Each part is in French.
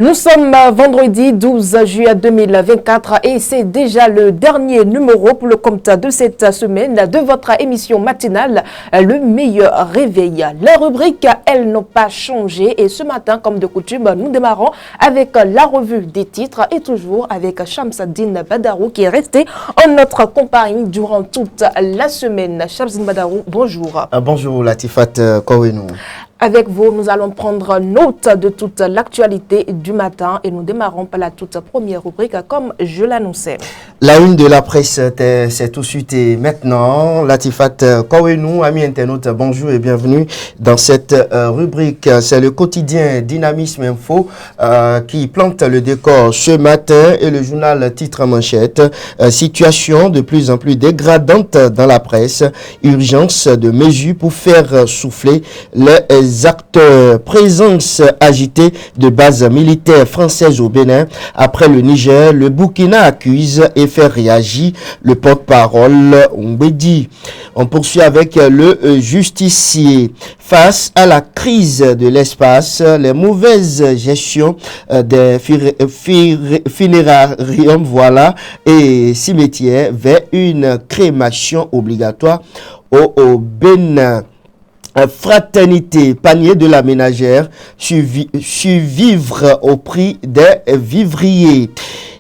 Nous sommes vendredi 12 juillet 2024 et c'est déjà le dernier numéro pour le compte de cette semaine de votre émission matinale Le meilleur réveil. Les rubriques, elles n'ont pas changé et ce matin, comme de coutume, nous démarrons avec la revue des titres et toujours avec Shamsuddin Badarou qui est resté en notre compagnie durant toute la semaine. Shamsuddin Badarou, bonjour. Bonjour Latifat Kouenou. Avec vous, nous allons prendre note de toute l'actualité du matin et nous démarrons par la toute première rubrique comme je l'annonçais. La une de la presse, c'est tout de suite et maintenant. Latifat Kouenou, amis internautes, bonjour et bienvenue dans cette rubrique. C'est le quotidien Dynamisme Info qui plante le décor ce matin et le journal titre manchette. Situation de plus en plus dégradante dans la presse. Urgence de mesures pour faire souffler les acteurs. Présence agitée de bases militaires françaises au Bénin. Après le Niger, le Burkina accuse et fait réagir le porte-parole Oumbedi. On poursuit avec le justicier. Face à la crise de l'espace, les mauvaises gestions des funérariums et cimetières vers une crémation obligatoire au Bénin. Fraternité, panier de la ménagère, survivre au prix des vivriers.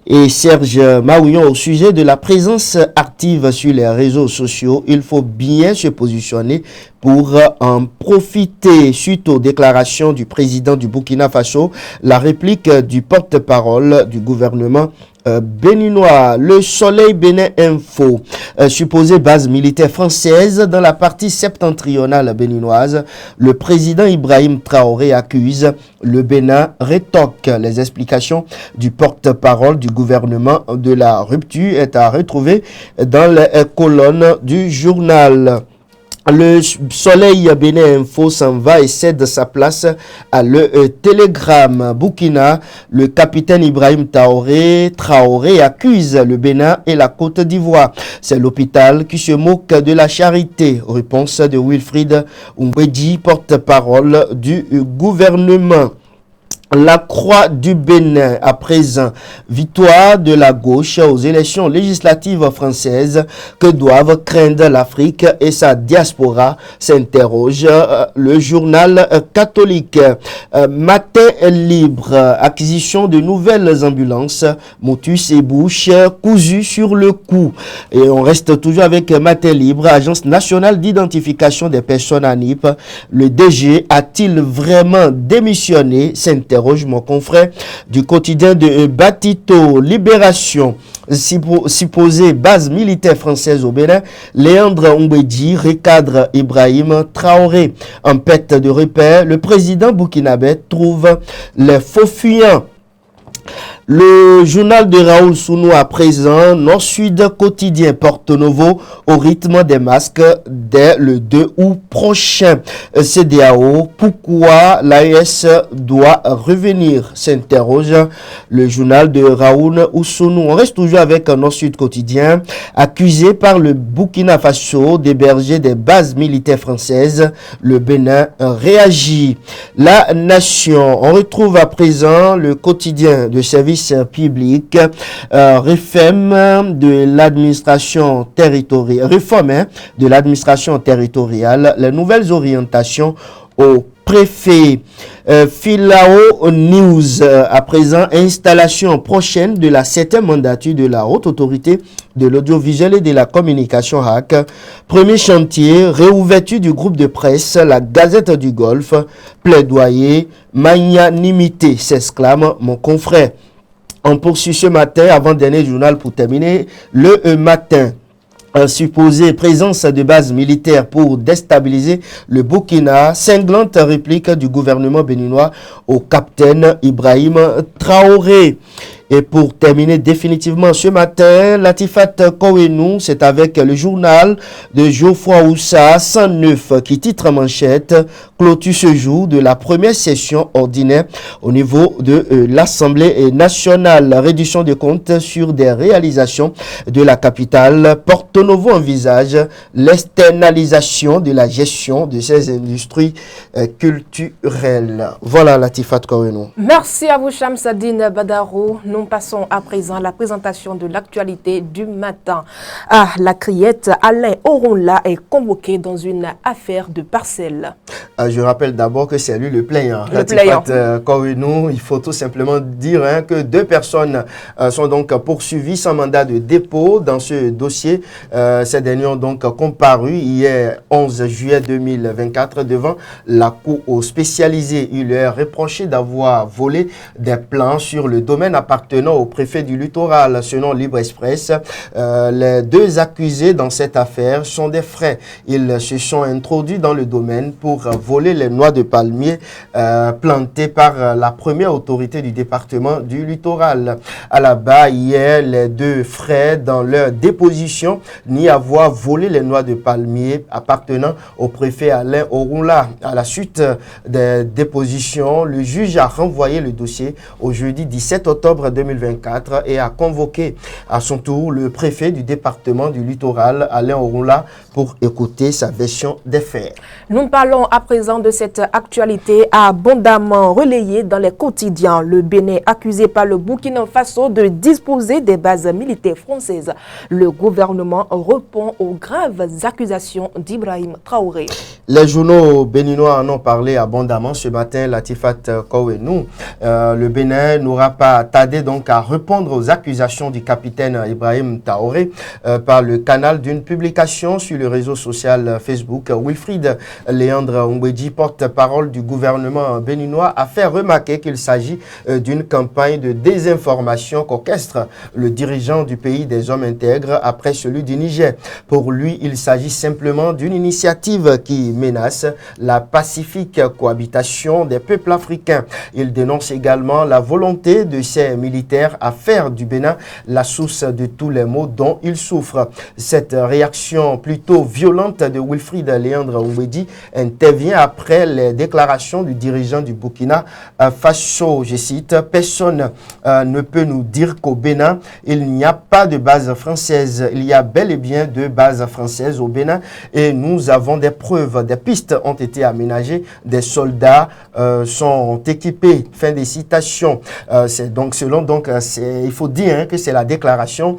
Et Serge Mahouillon au sujet de la présence active sur les réseaux sociaux. Il faut bien se positionner pour en profiter. Suite aux déclarations du président du Burkina Faso, la réplique du porte-parole du gouvernement béninois. Le Soleil Bénin Info, supposée base militaire française dans la partie septentrionale béninoise. Le président Ibrahim Traoré accuse le Bénin, rétoque. Les explications du porte-parole du gouvernement de la rupture est à retrouver dans les colonnes du journal. Le Soleil Bénin Info s'en va et cède sa place à le Télégramme. Burkina, le capitaine Ibrahim Traoré accuse le Bénin et la Côte d'Ivoire. C'est l'hôpital qui se moque de la charité. Réponse de Wilfried Oumbedi, porte-parole du gouvernement. La Croix du Bénin, à présent, victoire de la gauche aux élections législatives françaises. Que doivent craindre l'Afrique et sa diaspora, s'interroge le journal catholique. Matin libre, acquisition de nouvelles ambulances, motus et bouches cousues sur le cou. Et on reste toujours avec Matin libre, Agence nationale d'identification des personnes à NIP. Le DG a-t-il vraiment démissionné, s'interroge mon confrère du quotidien de Batito. Libération, supposée base militaire française au Bénin. Léandre Oumbedi recadre Ibrahim Traoré. En perte de repère, le président burkinabé trouve les faux fuyants. Le journal de Raoul Sounou à présent, Nord-Sud quotidien Porto Novo au rythme des masques dès le 2 août prochain. CEDEAO, pourquoi l'AES doit revenir, s'interroge le journal de Raoul Sounou. On reste toujours avec un Nord-Sud quotidien, accusé par le Burkina Faso d'héberger des bases militaires françaises. Le Bénin réagit. La Nation, on retrouve à présent le quotidien de service public, réforme de l'administration territoriale, les nouvelles orientations au préfet. Filao News, à présent, installation prochaine de la 7e mandature de la Haute Autorité de l'Audiovisuel et de la Communication HAC. Premier chantier, réouverture du groupe de presse, la Gazette du Golfe, plaidoyer, magnanimité, s'exclame mon confrère. On poursuit ce matin, avant-dernier journal pour terminer, le matin. Supposée présence de bases militaires pour déstabiliser le Burkina, cinglante réplique du gouvernement béninois au capitaine Ibrahim Traoré. Et pour terminer définitivement ce matin, Latifat Kouenou, c'est avec le journal de Geoffroy Oussa 109 qui titre manchette clôture ce jour de la première session ordinaire au niveau de l'Assemblée nationale. Réduction de comptes sur des réalisations de la capitale. Porto Novo envisage l'externalisation de la gestion de ces industries culturelles. Voilà Latifat Kouenou. Merci à vous Shamsadine Badarou. Nous passons à présent à la présentation de l'actualité du matin. À la Criette, Alain Oronla est convoqué dans une affaire de parcelle. Je rappelle d'abord que c'est lui le plaignant. Le Kouenou, il faut tout simplement dire que 2 personnes sont donc poursuivies sans mandat de dépôt dans ce dossier. Ces derniers ont donc comparu hier 11 juillet 2024 devant la cour spécialisée. Il leur est reproché d'avoir volé des plans sur le domaine appartenant au préfet du littoral. Selon Libre Express, les 2 accusés dans cette affaire sont des frères. Ils se sont introduits dans le domaine pour voler les noix de palmier plantées par la première autorité du département du littoral. À la base, hier, les 2 frères, dans leur déposition, nient avoir volé les noix de palmier appartenant au préfet Alain Oronla. À la suite des dépositions, le juge a renvoyé le dossier au jeudi 17 octobre 2024 et a convoqué à son tour le préfet du département du littoral, Alain Oronla, pour écouter sa version des faits. Nous parlons à présent de cette actualité abondamment relayée dans les quotidiens. Le Bénin accusé par le Burkina Faso de disposer des bases militaires françaises. Le gouvernement répond aux graves accusations d'Ibrahim Traoré. Les journaux béninois en ont parlé abondamment ce matin, Latifat Kouenou. Le Bénin n'aura pas tardé donc à répondre aux accusations du capitaine Ibrahim Traoré par le canal d'une publication sur le réseau social Facebook. Wilfried Léandre Mbedji, porte-parole du gouvernement béninois, a fait remarquer qu'il s'agit d'une campagne de désinformation qu'orchestre le dirigeant du pays des hommes intègres après celui du Niger. Pour lui, il s'agit simplement d'une initiative qui menace la pacifique cohabitation des peuples africains. Il dénonce également la volonté de ces militaires à faire du Bénin la source de tous les maux dont ils souffrent. Cette réaction plutôt violente de Wilfried Léandre Mbedji intervient après les déclarations du dirigeant du Burkina Faso. Je cite, « Personne ne peut nous dire qu'au Bénin, il n'y a pas de base française. Il y a bel et bien 2 bases françaises au Bénin et nous avons des preuves. Des pistes ont été aménagées, des soldats sont équipés. » Fin des citations. C'est donc selon il faut dire que c'est la déclaration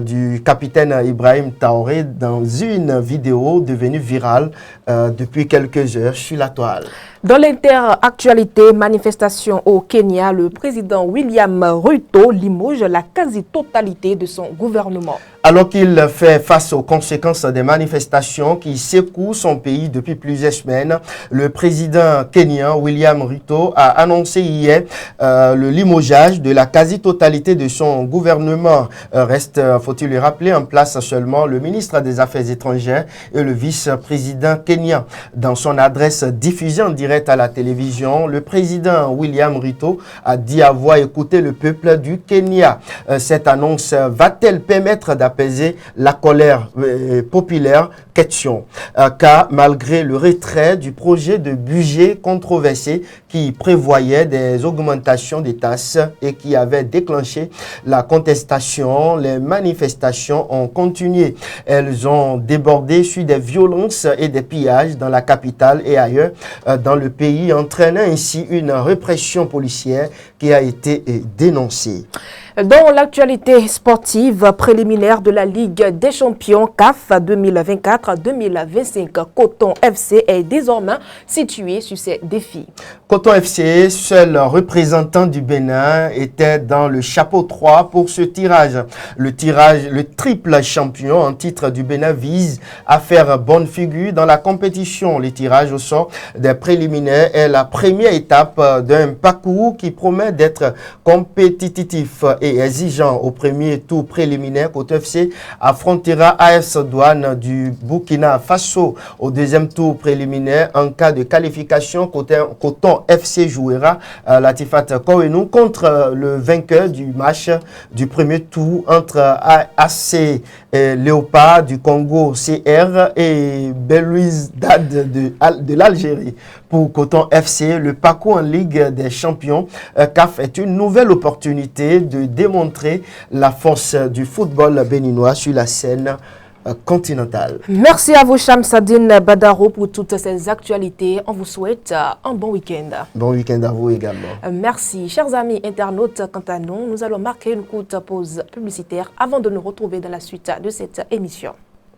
du capitaine Ibrahim Traoré dans une vidéo devenue virale depuis quelques heures sur la toile. Dans l'interactualité, manifestation au Kenya, le président William Ruto limoge la quasi-totalité de son gouvernement. Alors qu'il fait face aux conséquences des manifestations qui secouent son pays depuis plusieurs semaines, le président kenyan William Ruto a annoncé hier le limogeage de la quasi-totalité de son gouvernement. Reste, faut-il le rappeler, en place seulement le ministre des Affaires étrangères et le vice-président kenyan. Dans son adresse diffusée en direct à la télévision, le président William Ruto a dit avoir écouté le peuple du Kenya. Cette annonce va-t-elle permettre d'apaiser la colère populaire? Question. Car malgré le retrait du projet de budget controversé qui prévoyait des augmentations des taxes et qui avait déclenché la contestation, les manifestations ont continué. Elles ont débordé sur des violences et des pillages dans la capitale et ailleurs dans le pays, entraînant ainsi une répression policière qui a été dénoncée. Dans l'actualité sportive préliminaire de la Ligue des champions CAF 2024-2025, Coton FC est désormais situé sur ses défis. Coton FC, seul représentant du Bénin, était dans le chapeau 3 pour ce tirage. Le triple champion en titre du Bénin vise à faire bonne figure dans la compétition. Le tirage au sort des préliminaires est la première étape d'un parcours qui promet d'être compétitif et exigeant au premier tour préliminaire, Coton FC affrontera AS Douane du Burkina Faso au deuxième tour préliminaire. En cas de qualification, Coton FC jouera Latifat Kowenou contre le vainqueur du match du premier tour entre AC Léopard du Congo CR et Belouizdad de l'Algérie. Pour Coton FC, le parcours en Ligue des Champions CAF est une nouvelle opportunité de démontrer la force du football béninois sur la scène continentale. Merci à vous, Shamsadine Badaro, pour toutes ces actualités. On vous souhaite un bon week-end. Bon week-end à vous également. Merci. Chers amis internautes, quant à nous allons marquer une courte pause publicitaire avant de nous retrouver dans la suite de cette émission.